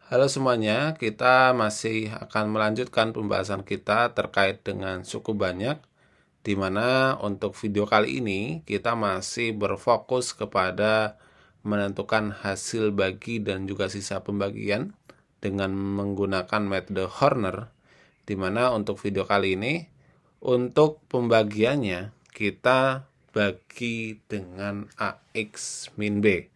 Halo semuanya, kita masih akan melanjutkan pembahasan kita terkait dengan suku banyak, di mana untuk video kali ini kita masih berfokus kepada menentukan hasil bagi dan juga sisa pembagian dengan menggunakan metode Horner, di mana untuk video kali ini untuk pembagiannya kita bagi dengan AX min B.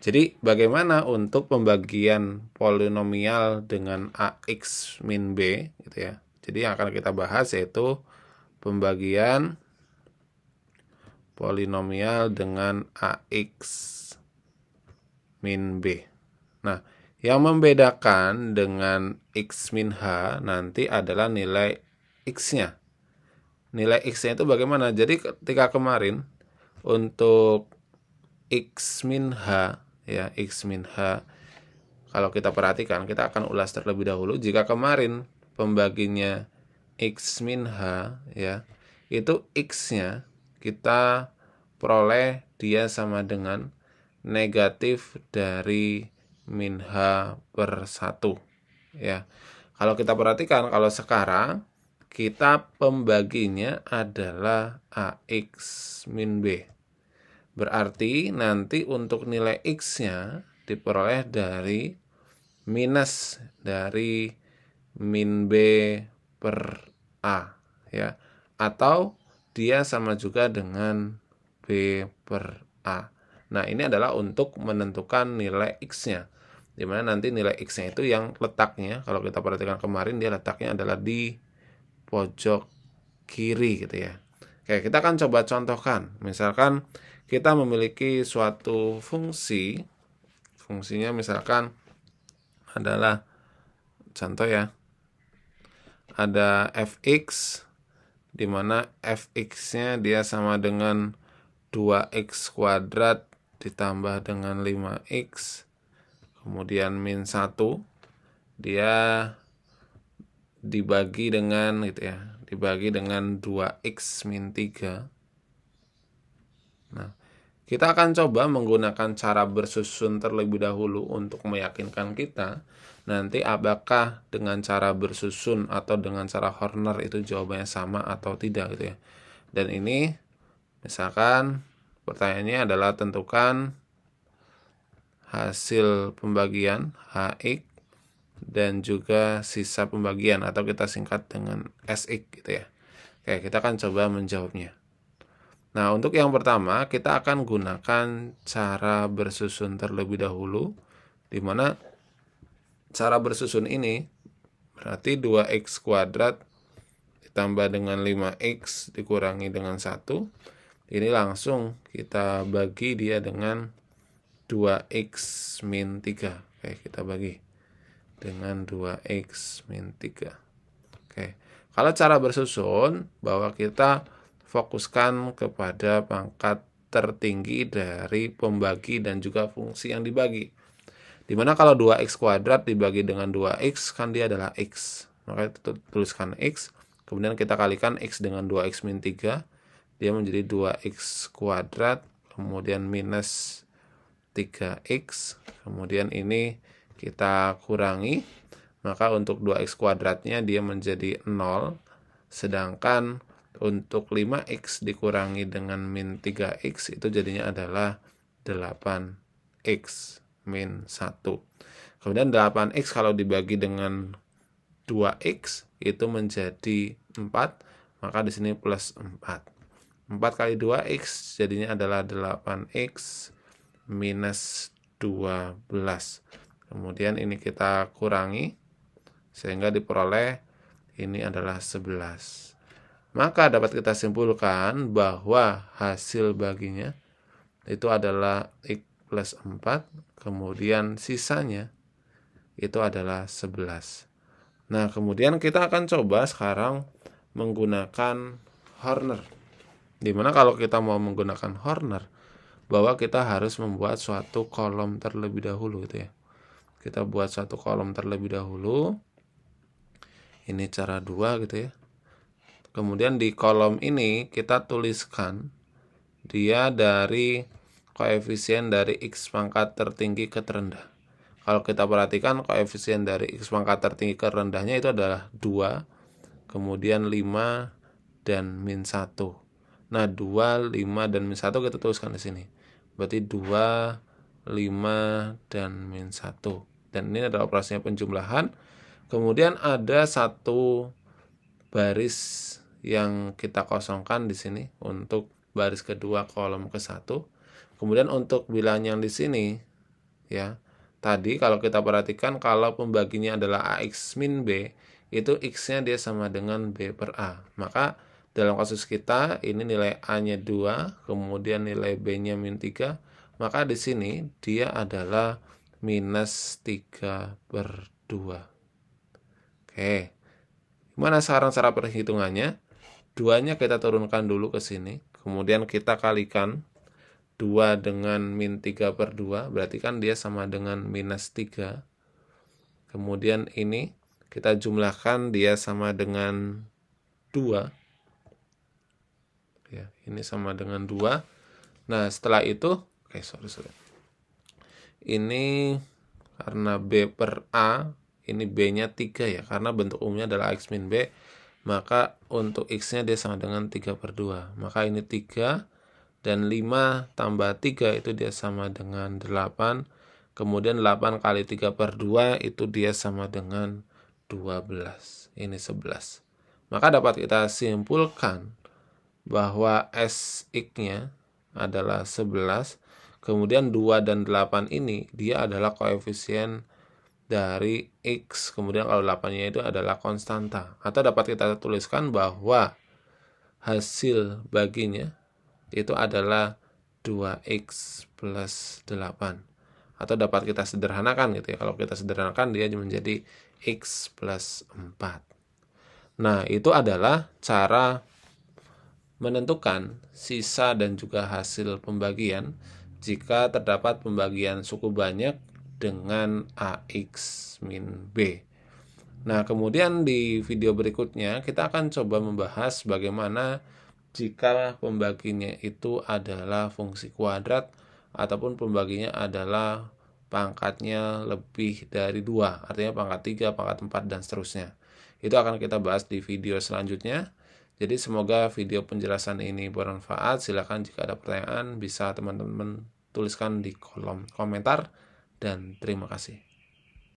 Jadi bagaimana untuk pembagian polinomial dengan AX min B gitu ya. Jadi yang akan kita bahas yaitu pembagian polinomial dengan AX min B. Nah, yang membedakan dengan X min H nanti adalah nilai X-nya. Nilai X-nya itu bagaimana? Jadi ketika kemarin untuk X min H ya, X min H, kalau kita perhatikan, kita akan ulas terlebih dahulu. Jika kemarin pembaginya X min H ya, itu X-nya kita peroleh dia sama dengan negatif dari min H per 1 ya. Kalau kita perhatikan, kalau sekarang kita pembaginya adalah AX min B. Berarti nanti untuk nilai X-nya diperoleh dari minus dari min B per A ya, atau dia sama juga dengan B per A. Nah, ini adalah untuk menentukan nilai X-nya, dimana nanti nilai X-nya itu yang letaknya, kalau kita perhatikan kemarin, dia letaknya adalah di pojok kiri gitu ya. Oke, kita akan coba contohkan. Misalkan kita memiliki suatu fungsi, fungsinya misalkan adalah contoh ya, ada fx, di mana fx-nya dia sama dengan 2x kuadrat ditambah dengan 5x, kemudian min 1, dia dibagi dengan gitu ya, dibagi dengan 2x min 3. Nah, kita akan coba menggunakan cara bersusun terlebih dahulu untuk meyakinkan kita nanti apakah dengan cara bersusun atau dengan cara Horner itu jawabannya sama atau tidak gitu ya. Dan ini misalkan pertanyaannya adalah tentukan hasil pembagian HX dan juga sisa pembagian atau kita singkat dengan SX gitu ya. Oke, kita akan coba menjawabnya. Nah, untuk yang pertama kita akan gunakan cara bersusun terlebih dahulu, di mana cara bersusun ini berarti 2x kuadrat ditambah dengan 5x dikurangi dengan 1. Ini langsung kita bagi dia dengan 2x min 3. Oke, kita bagi dengan 2x min 3. Oke, kalau cara bersusun bahwa kita fokuskan kepada pangkat tertinggi dari pembagi dan juga fungsi yang dibagi. Dimana kalau 2x kuadrat dibagi dengan 2x kan dia adalah x. Maka tuliskan x, kemudian kita kalikan x dengan 2x min 3, dia menjadi 2x kuadrat, kemudian minus 3x, kemudian ini kita kurangi, maka untuk 2x kuadratnya dia menjadi 0, sedangkan untuk 5x dikurangi dengan min 3x itu jadinya adalah 8x min 1. Kemudian 8x kalau dibagi dengan 2x itu menjadi 4, maka di sini plus 4. 4 kali 2x jadinya adalah 8x minus 12. Kemudian ini kita kurangi sehingga diperoleh ini adalah 11. Maka dapat kita simpulkan bahwa hasil baginya itu adalah X plus 4, kemudian sisanya itu adalah 11. Nah, kemudian kita akan coba sekarang menggunakan Horner. Dimana kalau kita mau menggunakan Horner, bahwa kita harus membuat suatu kolom terlebih dahulu gitu ya. Kita buat satu kolom terlebih dahulu. Ini cara 2 gitu ya. Kemudian di kolom ini kita tuliskan dia dari koefisien dari X pangkat tertinggi ke terendah. kalau kita perhatikan koefisien dari X pangkat tertinggi ke rendahnya itu adalah 2, kemudian 5, dan min 1. Nah, 2, 5, dan min 1 kita tuliskan di sini. Berarti 2, 5, dan min 1. Dan ini adalah operasinya penjumlahan. Kemudian ada satu baris yang kita kosongkan di sini untuk baris kedua kolom ke-1. Kemudian untuk bilangan yang di sini, ya, tadi kalau kita perhatikan kalau pembaginya adalah AX min B, itu X-nya dia sama dengan B per A. Maka dalam kasus kita ini nilai A-nya 2, kemudian nilai B-nya min 3, maka di sini dia adalah minus 3 per 2. Oke, gimana sekarang cara perhitungannya? 2-nya kita turunkan dulu ke sini, kemudian kita kalikan 2 dengan min 3 per 2, berarti kan dia sama dengan minus 3. Kemudian ini kita jumlahkan, dia sama dengan 2. Ya, ini sama dengan 2. Nah, setelah itu, ini karena B per A, ini B-nya 3 ya, karena bentuk umumnya adalah X min B, maka untuk X-nya dia sama dengan 3 per 2. Maka ini 3. Dan 5 tambah 3 itu dia sama dengan 8. Kemudian 8 kali 3 per 2 itu dia sama dengan 12. Ini 11. Maka dapat kita simpulkan bahwa SX-nya adalah 11. Kemudian 2 dan 8 ini dia adalah koefisien dari X. Kemudian kalau 8-nya itu adalah konstanta. Atau dapat kita tuliskan bahwa hasil baginya itu adalah 2x plus 8. Atau dapat kita sederhanakan gitu ya. Kalau kita sederhanakan dia menjadi x plus 4. Nah, itu adalah cara menentukan sisa dan juga hasil pembagian jika terdapat pembagian suku banyak dengan AX min B. Nah, kemudian di video berikutnya kita akan coba membahas bagaimana jika pembaginya itu adalah fungsi kuadrat ataupun pembaginya adalah pangkatnya lebih dari 2, artinya pangkat 3, pangkat 4, dan seterusnya. Itu akan kita bahas di video selanjutnya. Jadi semoga video penjelasan ini bermanfaat. Silakan jika ada pertanyaan bisa teman-teman tuliskan di kolom komentar, dan terima kasih.